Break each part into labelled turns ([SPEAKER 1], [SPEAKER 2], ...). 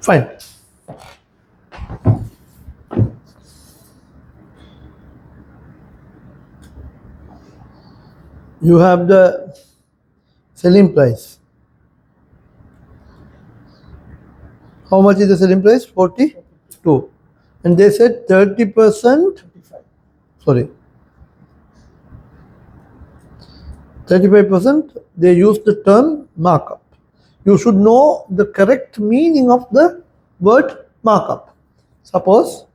[SPEAKER 1] Fine. You have the selling price. How much is the selling price? 42. And they said 30%. Sorry. 35%. They used the term markup. You should know the correct meaning of the word markup. Suppose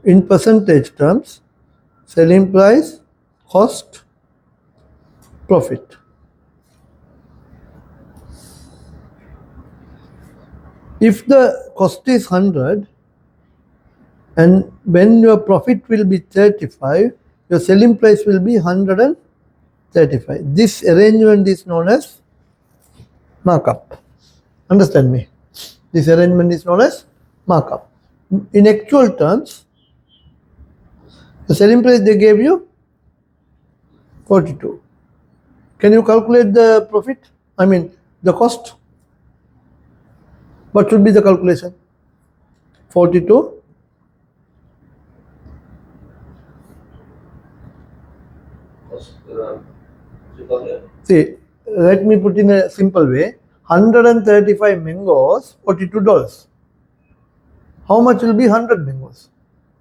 [SPEAKER 1] in percentage terms, selling price, cost, profit. If the cost is 100 and when your profit will be 35, your selling price will be 135. This arrangement is known as markup. Understand me? This arrangement is known as markup. In actual terms, the selling price they gave you 42. Can you calculate the profit? I mean the cost? What should be the calculation? 42 see, let me put in a simple way. 135 mangoes, $42. How much will be 100 mangoes?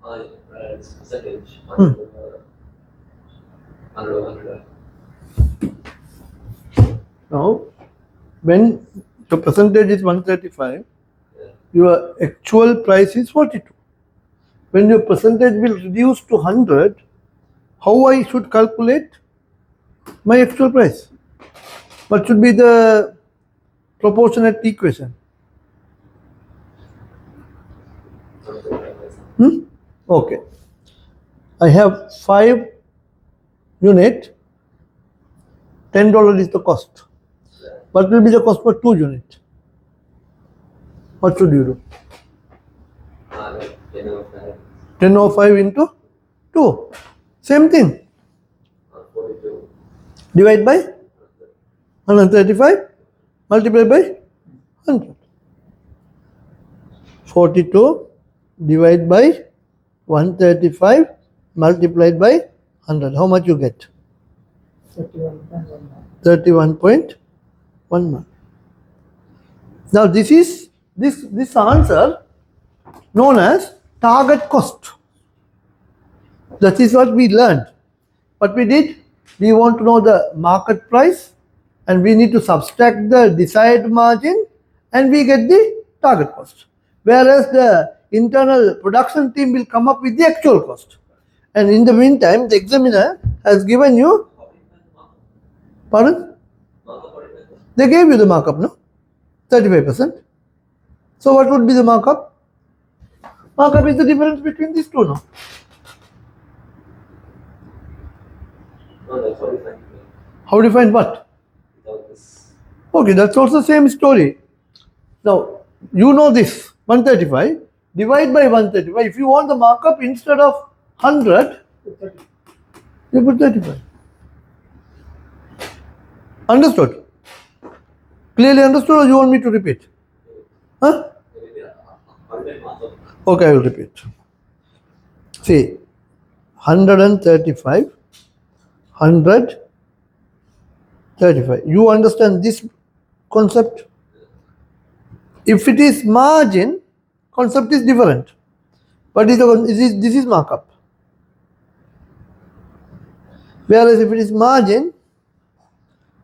[SPEAKER 2] Percentage. 100.
[SPEAKER 1] Now, when the percentage is 135, your actual price is 42. When your percentage will reduce to 100, how I should calculate my actual price? What should be the proportionate equation? Okay. I have 5 units, $10 is the cost. What will be the cost for 2 units? What should you do? 10 over 5 into 2. Same thing.
[SPEAKER 2] 42.
[SPEAKER 1] Divide by 135, multiply by 100. 42 divide by 135 multiplied by 100. How much you get? 31.11. Now this is this answer known as target cost. That is what we learned. What we did, we want to know the market price and we need to subtract the desired margin and we get the target cost. Whereas the internal production team will come up with the actual cost. And in the meantime, the examiner has given you, pardon? They gave you the markup, no? 35%. So what would be the markup? Markup is the difference between these two, no?
[SPEAKER 2] No, that's what we find.
[SPEAKER 1] How do you find what?
[SPEAKER 2] Without this.
[SPEAKER 1] Okay, that's also the same story. Now, you know this, 135, divide by 135. If you want the markup instead of 100, you put 35. Understood? Clearly understood or you want me to repeat? Huh? Okay, I will repeat. See, 135, 135. You understand this concept? If it is margin, concept is different. But this is markup. Whereas if it is margin,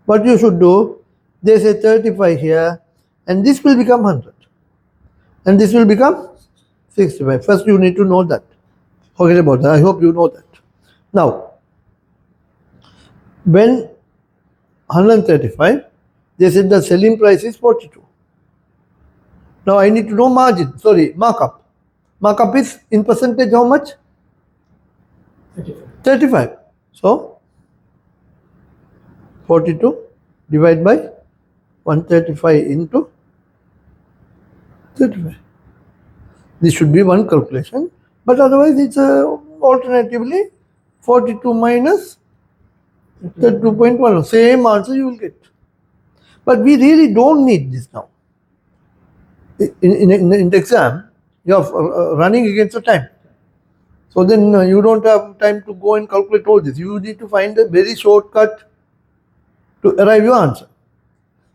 [SPEAKER 1] what you should do, they say 35 here, and this will become 100. And this will become 65. First you need to know that. Forget about that. I hope you know that. Now, when 135, they said the selling price is 42. Now I need to know margin, markup. Markup is in percentage how much? 35. So, 42 divided by 135 into 35. This should be one calculation, but otherwise it's alternatively 42 minus 32.1. Same answer you will get. But we really don't need this now. In the exam, you are running against the time. So then you don't have time to go and calculate all this. You need to find a very shortcut to arrive your answer.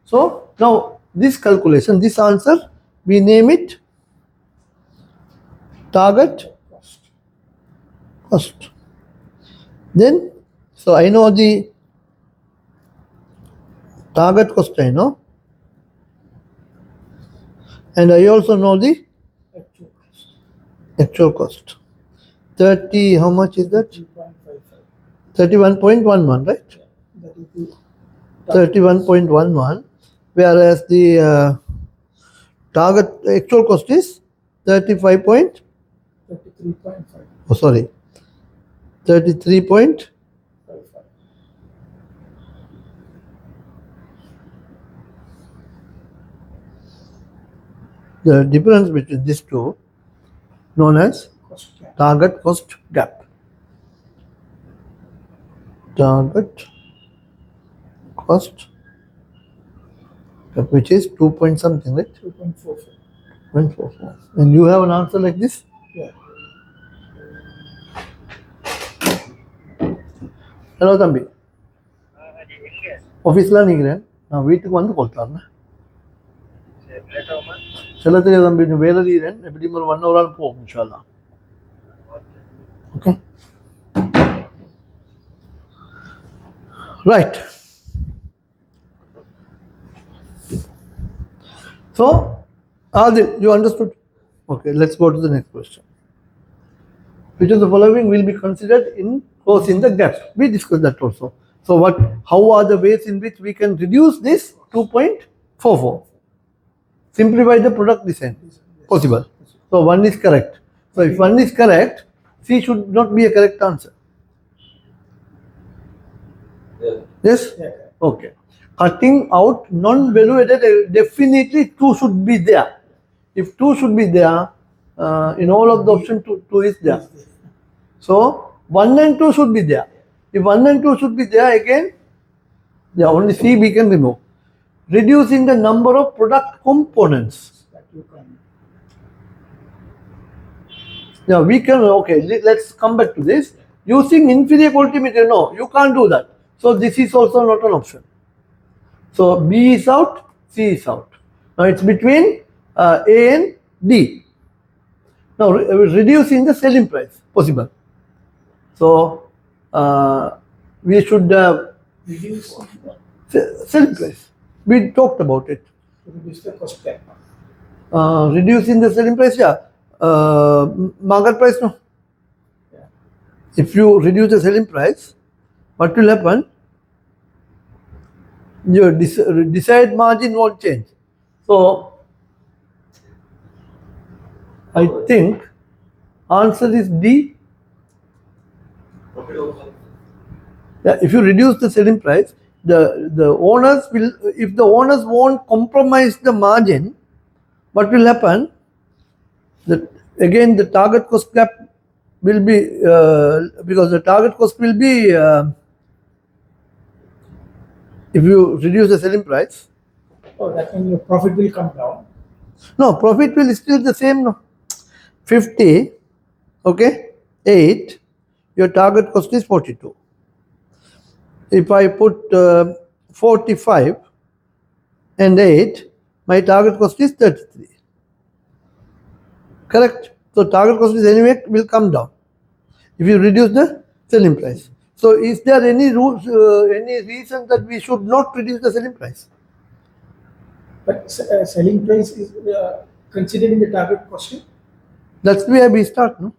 [SPEAKER 1] So now this calculation, this answer, we name it target cost. Then, so I know the target cost, I know, and I also know the actual cost. 30, how much is that? 31.11, right? 31.11, whereas the target actual cost is 35 point,
[SPEAKER 3] 33.5.
[SPEAKER 1] oh sorry, 33 point, the difference between these two known as
[SPEAKER 3] Cost gap.
[SPEAKER 1] target cost gap. Target cost gap, which is 2 point something, right?
[SPEAKER 3] 2.44.
[SPEAKER 1] 0.44. And you have an answer like this?
[SPEAKER 3] Yeah.
[SPEAKER 1] Hello தம்பி, ஆஃபீஸில் நிற்கிறேன், நான் வீட்டுக்கு வந்து கொடுத்தாருண்ணே. சொல்ல தெரியாது தம்பி, இந்த வேலை செய்கிறேன், எப்படி ஒரு 1 hour போகும் இன்ஷால்லா. Okay, right. So, Adil, you understood? Okay, let's go to the next question. Which of the following will be considered in closing the gap? We discussed that also. So how are the ways in which we can reduce this 2.44? Simplify the product design. Possible. So one is correct. So if one is correct, C should not be a correct answer.
[SPEAKER 2] Yeah.
[SPEAKER 1] Yes?
[SPEAKER 3] Yeah.
[SPEAKER 1] Okay. Cutting out non-value added, definitely 2 should be there. If 2 should be there, in all of the option 2 is there. So 1 and 2 should be there. If 1 and 2 should be there again, yeah, only C we can remove. Reducing the number of product components.
[SPEAKER 3] That you can.
[SPEAKER 1] Now we can, okay, let's come back to this. Using inferior quality material, no, you can't do that. So this is also not an option. So B is out, C is out. Now it's between A and D. Now reducing the selling price, possible. So we should
[SPEAKER 3] Reduce
[SPEAKER 1] selling price. We talked about it.
[SPEAKER 3] reduce the cost gap.
[SPEAKER 1] Reducing the selling price, yeah. Market price, no.
[SPEAKER 3] Yeah.
[SPEAKER 1] If you reduce the selling price, what will happen? Your desired margin won't change. So I think answer is D.
[SPEAKER 2] Profit also.
[SPEAKER 1] Yeah, if you reduce the selling price, the owners will, if the owners won't compromise the margin, what will happen? That again the target cost gap will be because the target cost will be if you reduce the selling price.
[SPEAKER 3] Oh, that means your profit will come down.
[SPEAKER 1] No, profit will still the same. No, 50. Okay, 8. Your target cost is 42. If I put 45 and 8, my target cost is 33. Correct? So target cost is anyway will come down if you reduce the selling price. So is there any rules, any reason that we should not reduce the selling price?
[SPEAKER 3] But selling price is considering the target costing
[SPEAKER 1] That's where we start, no?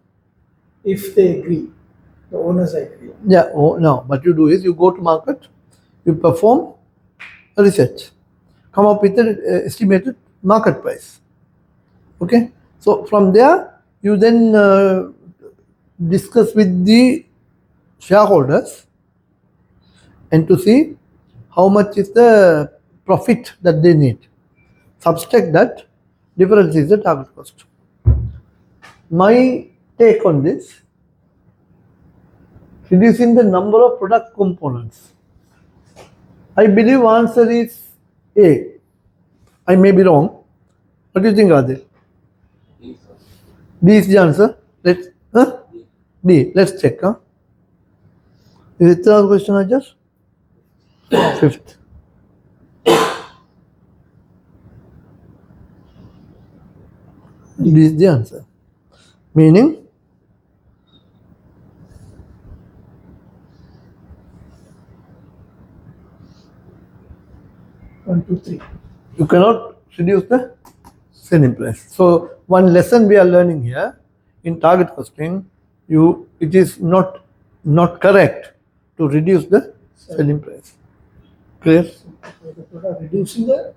[SPEAKER 3] if they agree, the owners agree.
[SPEAKER 1] Yeah, oh, no. What you do is you go to market, you perform a research, come up with an estimated market price. Okay, so from there you then discuss with the shareholders and to see how much is the profit that they need. Subtract that, difference is the target cost. My take on this, reducing the number of product components. I believe answer is A. I may be wrong. What do you think, Adil? D is the answer. D. Let's check. Is it the third question, Ajar? Fifth. D is the answer. Meaning,
[SPEAKER 3] 1, 2, 3.
[SPEAKER 1] you cannot reduce the selling price. So one lesson we are learning here in target costing, it is not correct to reduce the selling price. Clear?
[SPEAKER 3] The product reducing the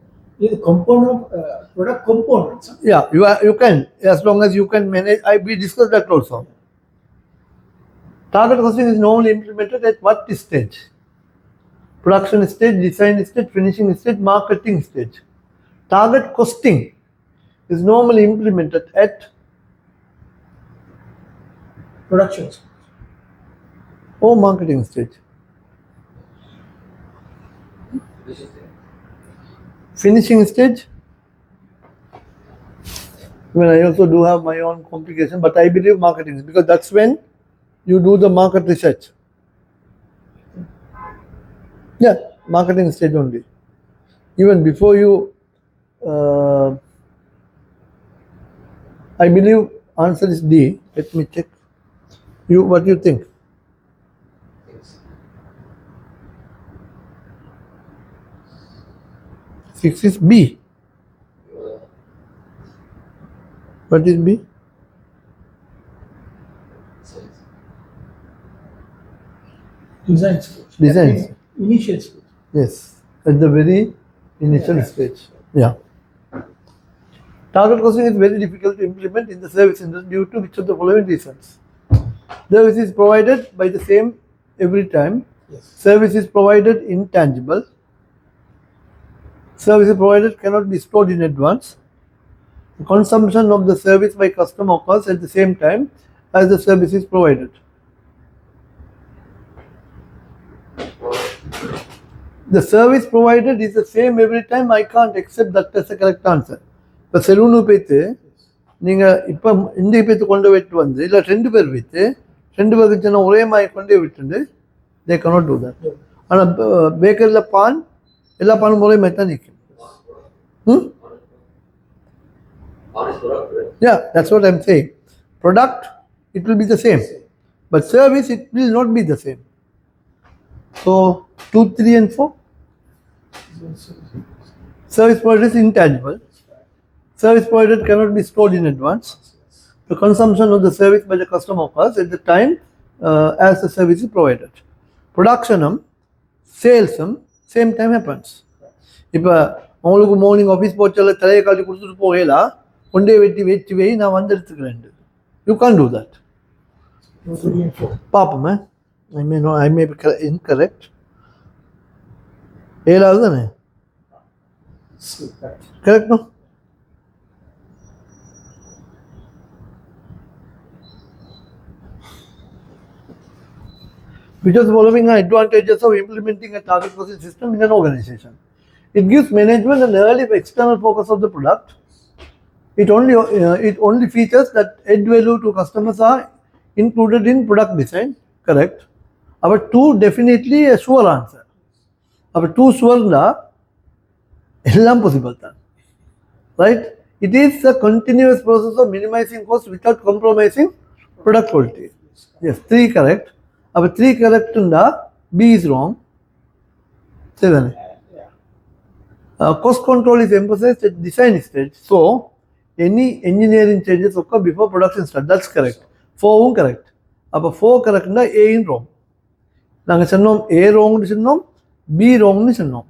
[SPEAKER 3] component product components.
[SPEAKER 1] Yeah, you can, as long as you can manage. We discussed that also. Target costing is normally implemented at what stage? Production stage, design stage, finishing stage, marketing stage. Target costing is normally implemented at
[SPEAKER 3] Production.
[SPEAKER 1] or marketing stage. Finishing stage. Well, I also do have my own complication, but I believe marketing, because that's when you do the market research. Yeah, marketing stage only. Even before you, I believe answer is D. Let me check. What do you think? Six is B. What is B?
[SPEAKER 3] Design stage.
[SPEAKER 1] Design stage.
[SPEAKER 3] Initial stage.
[SPEAKER 1] Yes, at the very initial stage. Yeah. Target costing is very difficult to implement in the service industry due to which of the following reasons? Service is provided by the same every time.
[SPEAKER 3] Yes.
[SPEAKER 1] Service is provided intangible. Service provided cannot be stored in advance. The consumption of the service by customer occurs at the same time as the service is provided. The service provided is the same every time. I can't accept that as a correct answer. இப்போ செலூனு போய்த்து நீங்கள் இப்போ இந்திய பேத்து கொண்டு போயிட்டு வந்து இல்லை 2 பேர் வைத்து 2 பேருக்கு சின்ன ஒரே மாதிரி கொண்டே விட்டுண்டு they cannot do that. ஆனால் பேக்கரியில் பான் எல்லா பானும் ஒரே மாதிரி தான் நிற்கும். Yeah, that's what I'm saying. Product, it will be the same. But service, it will not be the same. So, 2, 3 and 4. Service provided is intangible. Service provided cannot be stored in advance. The consumption of the service by the customer occurs at the time as the service is provided. Production, sales, same time happens. இப்போ உங்களுக்கு morning office போச்சால தலையை காட்டி கொடுத்துட்டு போகலாம் கொண்டே வெட்டி வச்சு வை நான் வந்து எடுத்துக்கிறேன். You can do that. பார்ப்போமே. I may be incorrect. 7வது தானே correct? No which of the following are advantages of implementing a target costing system in an organization? It gives management an early external focus of the product. It only features that add value to customers are included in product design. Correct. Our 2 definitely a sure answer. Our 2 sure na ellam possible than. Right? It is a continuous process of minimizing cost without compromising product quality. Yes, 3 correct. Our 3 correct na B is wrong. Say that. Cost control is emphasized at design stage. So, any engineering changes occur before production start. That's correct. 4 correct. Appa 4 correct na A in wrong. நாங்கள் சொன்னோம் A wrong சொன்னோம் B wrong சொன்னோம்.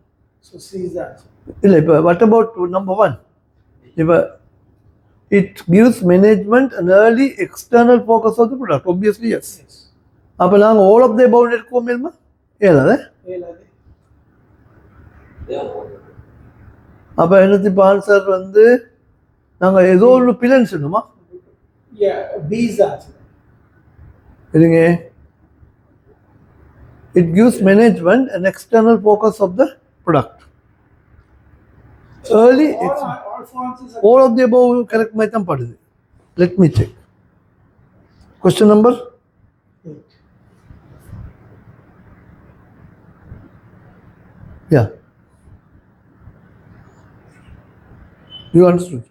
[SPEAKER 3] So C is the answer.
[SPEAKER 1] இல்லை இப்போ what about number 1? இப்போ it gives management an early external focus of the product. Obviously yes. அப்போ நாங்கள் all of the above எடுக்குவோம் இல்லைமா? ஏதாவது அப்போ என்னது இப்போ ஆன்சர் வந்து நாங்கள் ஏதோ ஒரு பிலன் சொன்னோமா?
[SPEAKER 3] B is the answer.
[SPEAKER 1] இல்லைங்க. It gives management an external focus of the product. early
[SPEAKER 3] all four answers are
[SPEAKER 1] all of the above correct maitam padidi. Let me check. Question number
[SPEAKER 3] 8.
[SPEAKER 1] yeah. You understood.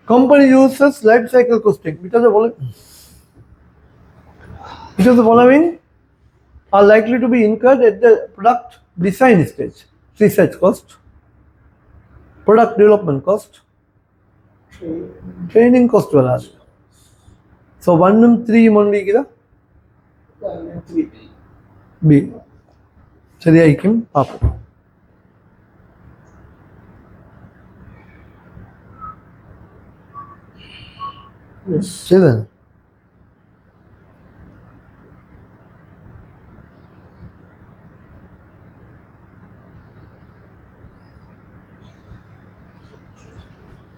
[SPEAKER 1] Company uses life cycle costing because the following are likely to be incurred at the product design stage. Research cost, product development cost, training cost வராது. So 1 and 3 only இருக்குதா?
[SPEAKER 3] 1 and 3.
[SPEAKER 1] B. சரியாയിരിக்கும் பார்ப்போம்.
[SPEAKER 3] Yes.
[SPEAKER 1] சரிதானே?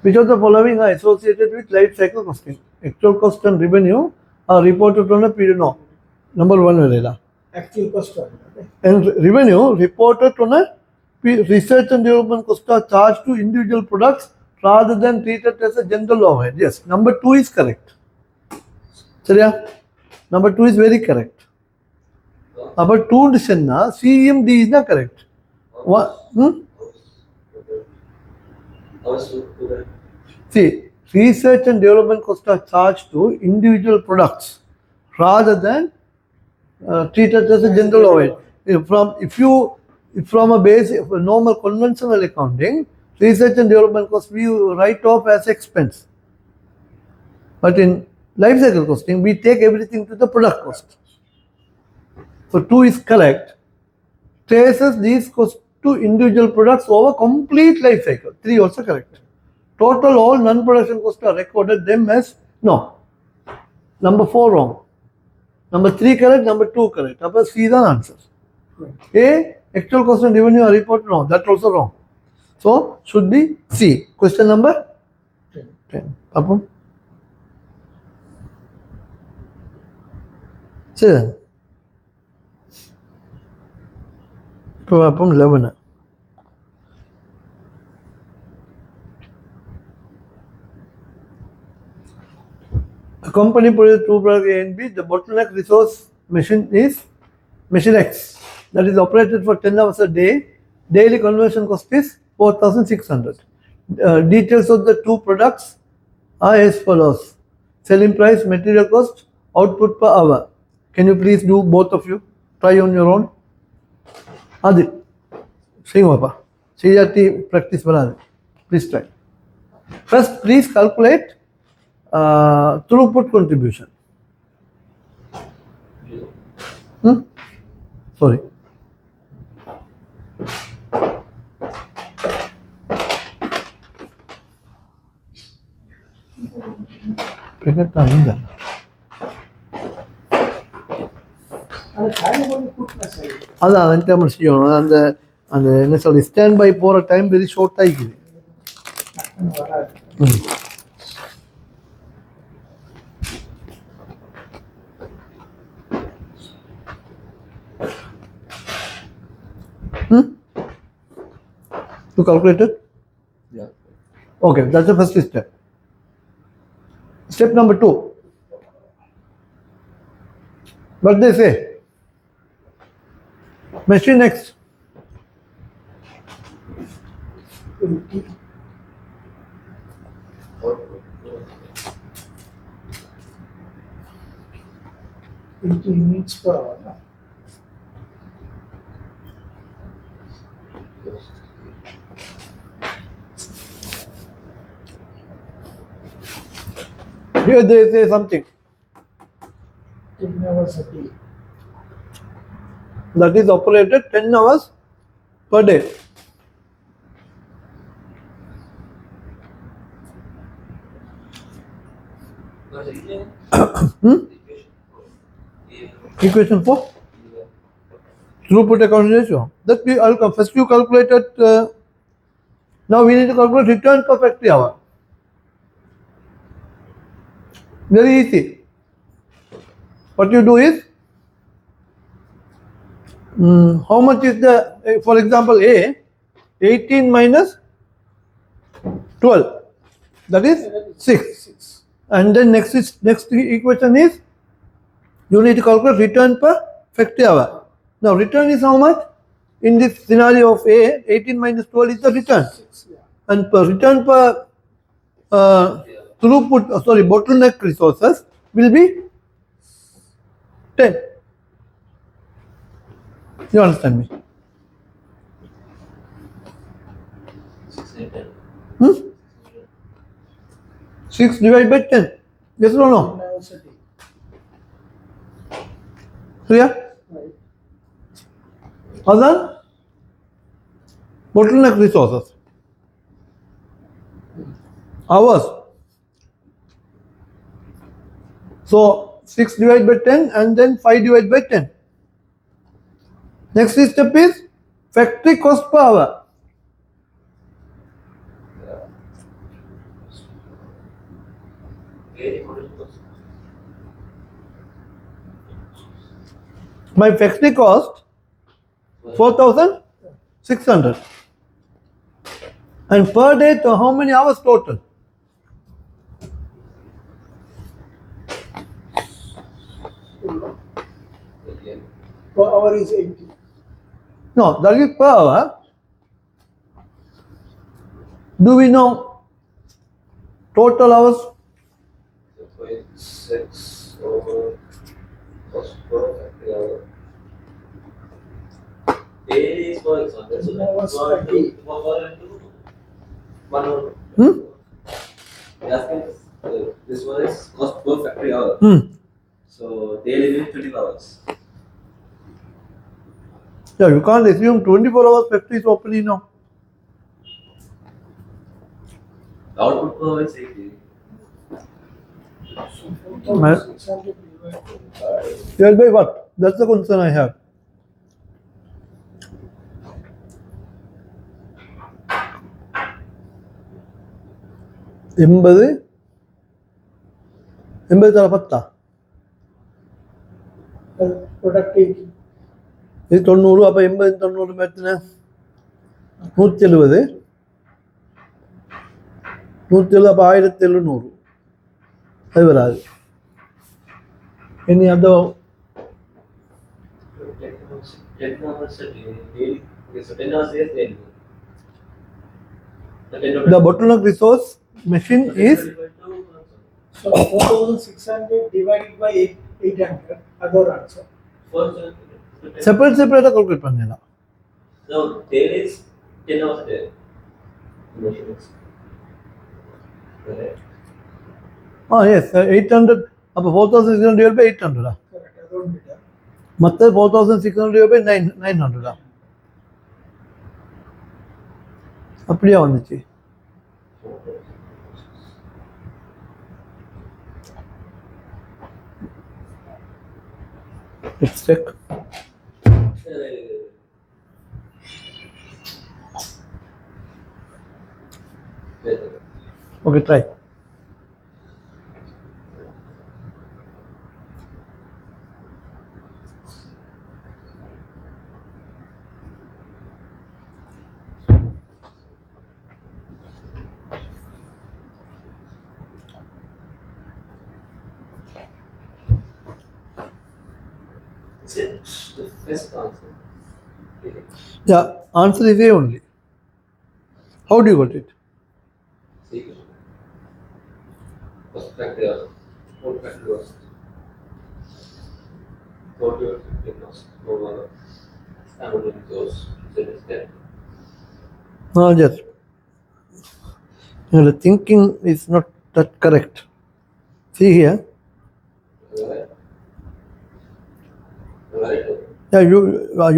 [SPEAKER 1] Which of the following are associated with life cycle costing? Actual cost and revenue are reported on a period. No. Number 1 வரையிலா?
[SPEAKER 3] Actual cost. Okay.
[SPEAKER 1] And revenue reported on a research and development cost are charged to individual products rather than treated as a general overhead. Yes, number 2 is correct. சரியா? Number 2 is very correct. Number 2 சொன்னா CMD is not correct. What? See, research and development costs are charged to individual products rather than treated as a general overhead. From a basic normal conventional accounting, research and development costs we write off as expense. But in life cycle costing, we take everything to the product cost. So 2 is correct. Traces these costs to individual products over complete life cycle. 3 also correct. Total all non-production costs are recorded them as no. Number 4 wrong. Number 3 correct, number 2 correct. Upper C is the answer. A, actual cost and revenue are reported wrong. That's also wrong. So should be C. Question number 10. Upper. See. Upper 11. A company produces 2 products A and B. The bottleneck resource machine is machine X that is operated for 10 hours a day. Daily conversion cost is 4,600. Details of the 2 products are as follows. Selling price, material cost, output per hour. Can you please do both of you? Try on your own. Adi. Singapapa. CRT practice banana. Please try. First, please calculate throughput contribution. Sorry. அதான் என்ன செய்யணும் அந்த அந்த என்ன சொல்லி stand by போகிற time very short ஆகிக்குது. You calculated?
[SPEAKER 2] Yeah.
[SPEAKER 1] Okay, that's the first step. Step number 2. What they say? Machine X.
[SPEAKER 3] Into units per hour.
[SPEAKER 1] Here they say something.
[SPEAKER 3] 10 hours a day.
[SPEAKER 1] That is operated 10 hours per day. Equation 4? Throughput account ratio. That we first you calculated. Now we need to calculate return per factory hour. Very easy. What you do is, how much is the, for example, A, 18 minus 12, that is 6. And then next equation is, you need to calculate return per factory hour. Now return is how much? In this scenario of A, 18 minus 12 is the return. And per return per bottleneck resources will be 10. You understand me?
[SPEAKER 2] 610.
[SPEAKER 1] 6 divided by 10. Yes or no? Clear? Other bottleneck resources. Hours. So 6 divided by 10 and then 5 divided by 10. Next step is factory cost per hour. My factory cost 4,600. And per day, to how many hours total?
[SPEAKER 3] Per hour is 80.
[SPEAKER 1] No, that is per hour. Do we know total hours?
[SPEAKER 2] 6 over cost per factory hour. Daily is for example, so
[SPEAKER 3] Hours
[SPEAKER 2] that's
[SPEAKER 3] per day.
[SPEAKER 2] 1 hour. This one is cost per factory hour. So daily means 24 hours.
[SPEAKER 1] Yeah, you can't assume 24 hours factory is opening now.
[SPEAKER 2] Output per hour is 80.
[SPEAKER 3] 4,600
[SPEAKER 1] Divided by what? That's the concern I have. എൺപത് തല 10.
[SPEAKER 3] productivity.
[SPEAKER 1] ഇത് 90. അപ്പൊ 80 90 എത്ര? 170. 170 അപ്പൊ 1700. അത് വരാതെ. ഇനി അതോ
[SPEAKER 2] 10 hours a day. Daily. Okay, so 10 hours is daily.
[SPEAKER 1] the bottleneck resource machine is
[SPEAKER 3] So 4,600 divided by 800. Other answer.
[SPEAKER 1] separate calculate பண்ணலாம்.
[SPEAKER 2] No, daily is 10 hours a day. Correct.
[SPEAKER 1] Yes, 800. அப்போ 4,600 divided by 800.
[SPEAKER 3] Correct. Around meter.
[SPEAKER 1] ಮತ್ತೆ 4,600 divided by 900. அப்படியே வந்துச்சு. Let's check. Okay, try.
[SPEAKER 2] Is it the first answer?
[SPEAKER 1] Yeah, answer is A only. How do you got it?
[SPEAKER 2] See, first factor, whole factor was total cost over standard resource. So it's there.
[SPEAKER 1] Yes. The thinking is not that correct. See here.
[SPEAKER 2] Right? Right?
[SPEAKER 1] Yeah,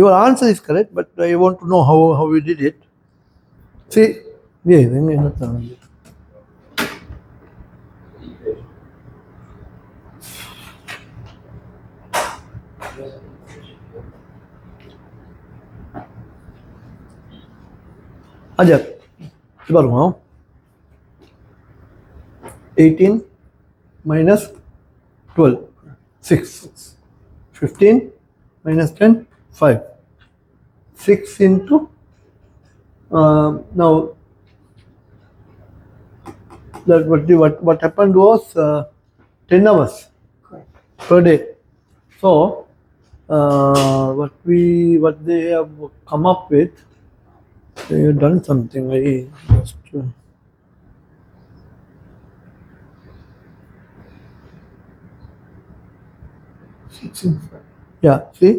[SPEAKER 1] your answer is correct, but I want to know how you did it. See, Ajar, 18 minus 12, 6. 15 minus 10, 5. 6 into, now, that what happened was 10 hours
[SPEAKER 3] Correct.
[SPEAKER 1] per day. So, what they have come up with, they have done something. I just,
[SPEAKER 3] 6 in 5.
[SPEAKER 1] yeah, see?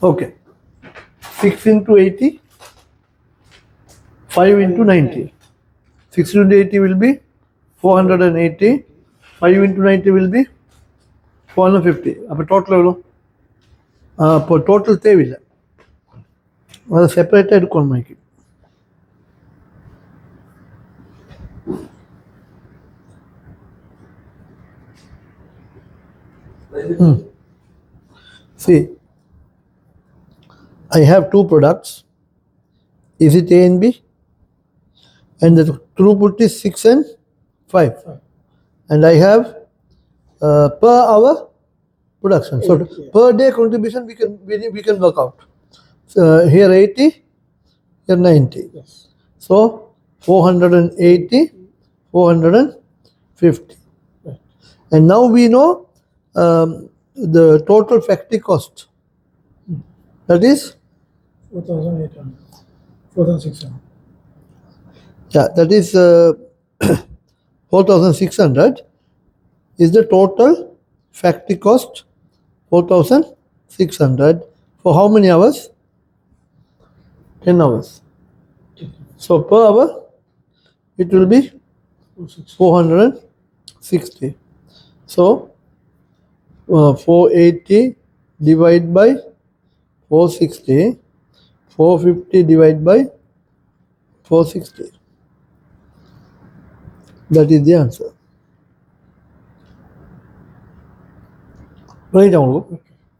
[SPEAKER 1] Okay. 6 into 80, 5 into 90. 6 into 80 will be 480. 5 into 90 will be 450. അപ്പോൾ total എவ்வளോ അപ്പോൾ total തേവില്ല അത് separate എടുക്കണം mic See, I have two products. Is it A and B? And the throughput is 6 and 5. And I have per hour production. So per day contribution we can work out. So here 80, here 90.
[SPEAKER 3] Yes.
[SPEAKER 1] So 480, 450.
[SPEAKER 3] Right.
[SPEAKER 1] And now we know the total factory cost. That is,
[SPEAKER 3] 4,800. 4,600.
[SPEAKER 1] yeah, that is 4,600 is the total factory cost. 4,600 for how many hours? 10 hours. So per hour it will be 460. So 480 divided by 460, 450 divided by 460. That is the answer. Right now,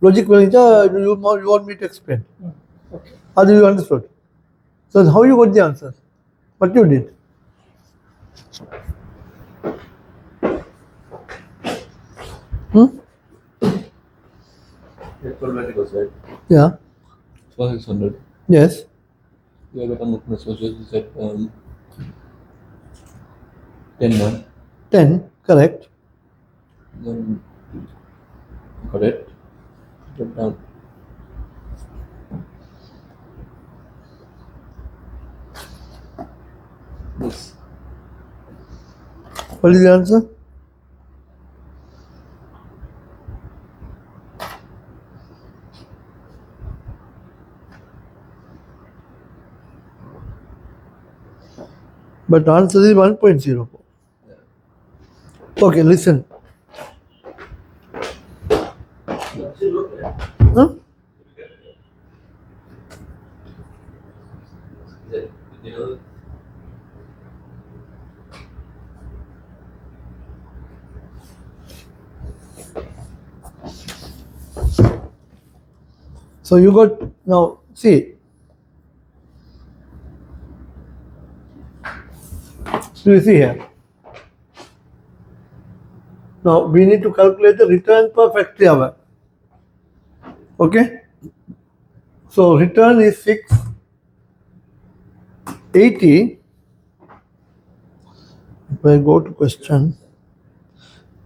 [SPEAKER 1] logic you want me to explain.
[SPEAKER 3] Okay.
[SPEAKER 1] How do you understood? So how you got the answer? What you did?
[SPEAKER 2] Formalities, right?
[SPEAKER 1] Yeah.
[SPEAKER 2] 600.
[SPEAKER 1] Yes.
[SPEAKER 2] You have become a associate, you said 10 1.
[SPEAKER 1] 10. Correct.
[SPEAKER 2] Then got it. Put down. This.
[SPEAKER 1] What is the answer? But answer is 1.04. Okay, listen. Huh? So you got, now see, do you see here? Now we need to calculate the return per factory hour. Okay? So return is 680. If I go to question,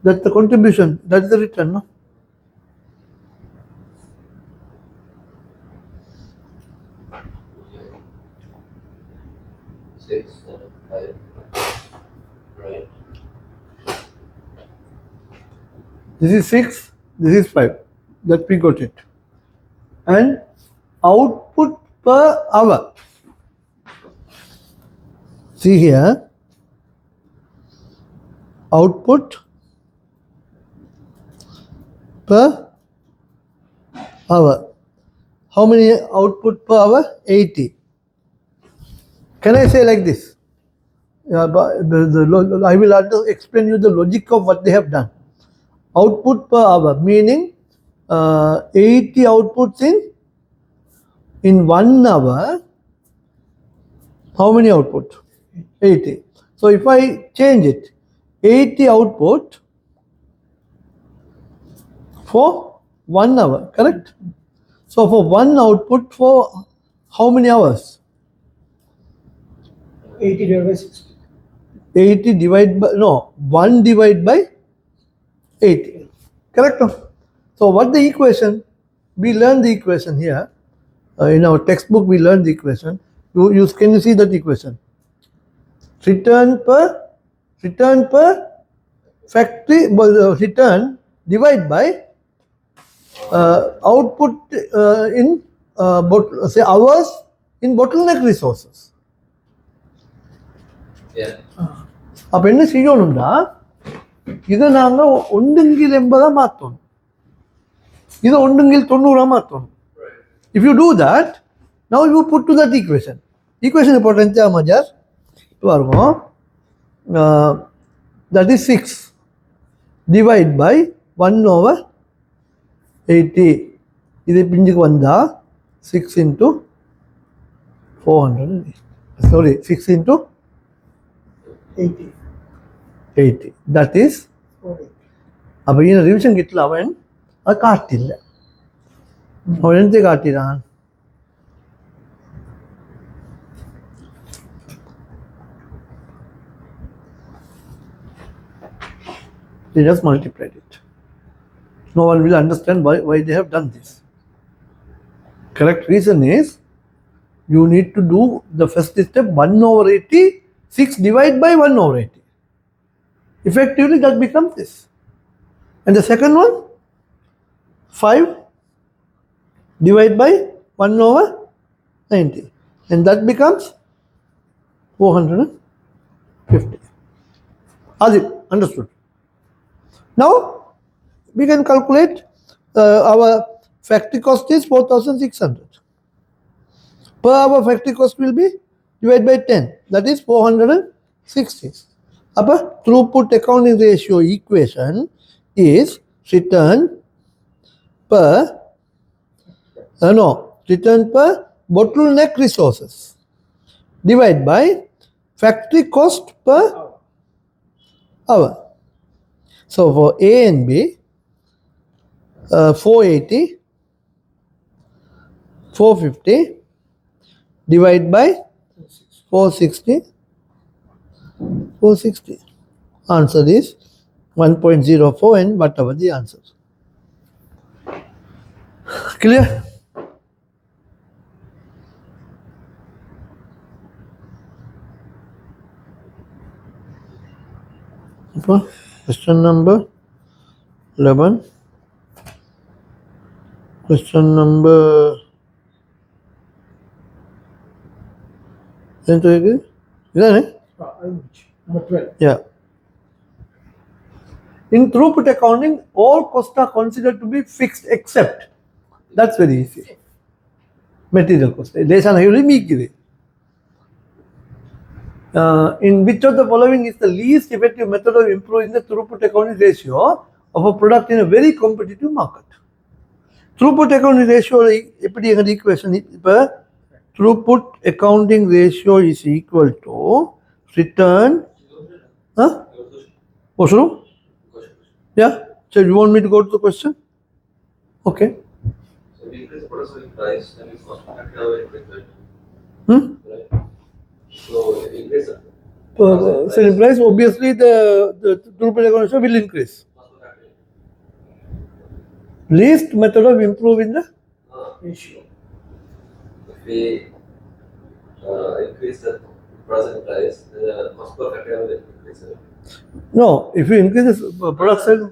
[SPEAKER 1] that's the contribution, that's the return, no?
[SPEAKER 2] Six, 5. Right.
[SPEAKER 1] This is 6, this is 5. That we got it. And output per hour. See here, output per hour. How many output per hour? 80. Can I say like this? Yeah, but I will explain you the logic of what they have done. Output per hour, meaning 80 outputs in 1 hour. How many output? 80. So if I change it, 80 output for 1 hour, correct? So for one output for how many hours?
[SPEAKER 3] 80 divided by 60.
[SPEAKER 1] 80 divided by, no, 1 divided by 80. Correct? No? So what the equation? We learned the equation here. In our textbook we learned the equation. Can you see that equation? Return per factory, return divided by output in say hours in bottleneck resources.
[SPEAKER 2] Yeah.
[SPEAKER 1] அப்போ என்ன செய்யணும்னா இதை நாங்கள் ஒன்றுங்கில் 80 மாற்றணும், இதை ஒன்றுங்கில் 90 மாற்றணும். If you do that, now you put to that equation. Equation importance Majar. That is 6 divide by 1 over 80. இது பிஞ்சுக்கு வந்தா 6 into 400. Sorry, 6 into 80. That is
[SPEAKER 3] 480.
[SPEAKER 1] அப்போ இந்த ரிவிஷன் கிட்டில் அவன் அது காட்டில்ல. அவன் என்னத்தை காட்டினான்? They just multiplied it. No one will understand why they have done this. Correct reason is you need to do the first step 1 over 80, 6 divided by 1 over 80. Effectively that becomes this. And the second one, 5 divided by 1 over 90. And that becomes 450. Adit, understood? Now we can calculate our factory cost is 4,600. Per hour factory cost will be divided by 10. That is 460. Upper throughput accounting ratio equation is return per bottleneck resources divided by factory cost per hour. So for A and B, 480, 450 divided by 460. Answer is 1.04 and whatever the answer. Clear? Question number 11. Question number. Is it?
[SPEAKER 3] Number 12.
[SPEAKER 1] Yeah. In throughput accounting, all costs are considered to be fixed except, that's very easy, material cost. In which of the following is the least effective method of improving the throughput accounting ratio of a product in a very competitive market? Throughput accounting ratio equation throughput accounting ratio is equal to return. Yeah. So you want me to go to the question? Okay.
[SPEAKER 2] So we increase the product selling price, then we cost per factory hour increase, right? Right. So if we increase the
[SPEAKER 1] Selling price, obviously the throughput accounting ratio will increase.
[SPEAKER 2] cost per factory
[SPEAKER 1] Least method of improving the
[SPEAKER 3] Ratio.
[SPEAKER 2] if we increase the product selling price, the cost per factory hour will increase.
[SPEAKER 1] no. If you increase the product sale,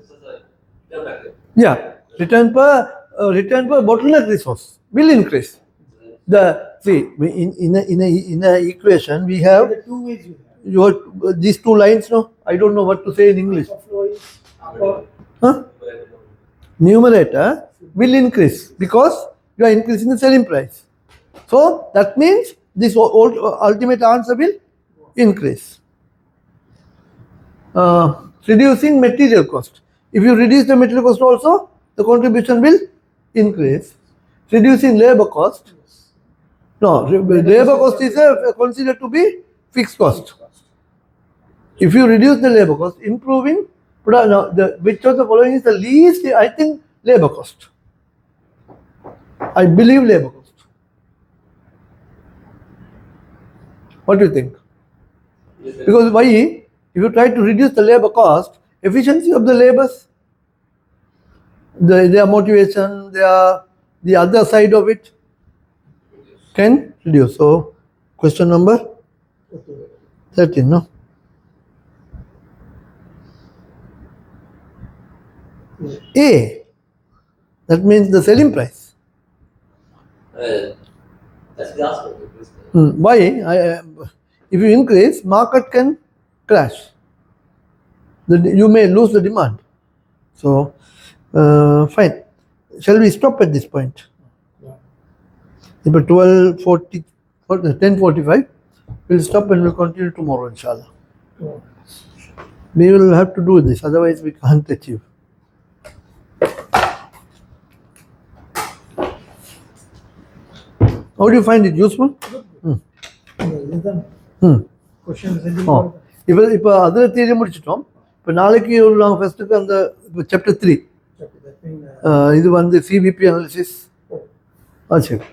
[SPEAKER 2] Return factory.
[SPEAKER 1] yeah, return per bottleneck resource will increase. The see in a equation we have
[SPEAKER 3] The two ways you have.
[SPEAKER 1] these two lines. No, I don't know what to say in English.
[SPEAKER 3] Cost of flow is or
[SPEAKER 1] Huh? Numerator will increase because you are increasing the selling price. So that means this ultimate answer will increase. Reducing material cost. If you reduce the material cost also, the contribution will increase. Reducing labor cost. No, labor cost is considered to be fixed cost. If you reduce the labor cost, improving, which of the following is the least, I think, labor cost. I believe labor cost. What do you think? Because why? If you try to reduce the labor cost, efficiency of the laborers, their motivation, the other side of it can reduce. So, question number 13, no? A, that means the selling price.
[SPEAKER 2] That's the aspect.
[SPEAKER 1] Why? If you increase, market can crash. You may lose the demand. So, fine. Shall we stop at this point? About 12:40, 10:45. We'll stop and we'll continue tomorrow, inshallah. We will have to do this, otherwise we can't achieve. How do you find it useful? இப்போ அதில் theory முடிச்சிட்டோம். இப்போ நாளைக்கு நாங்கள் ஃபர்ஸ்ட்டுக்கு அந்த chapter 3 இது வந்து CPP analysis. சரி.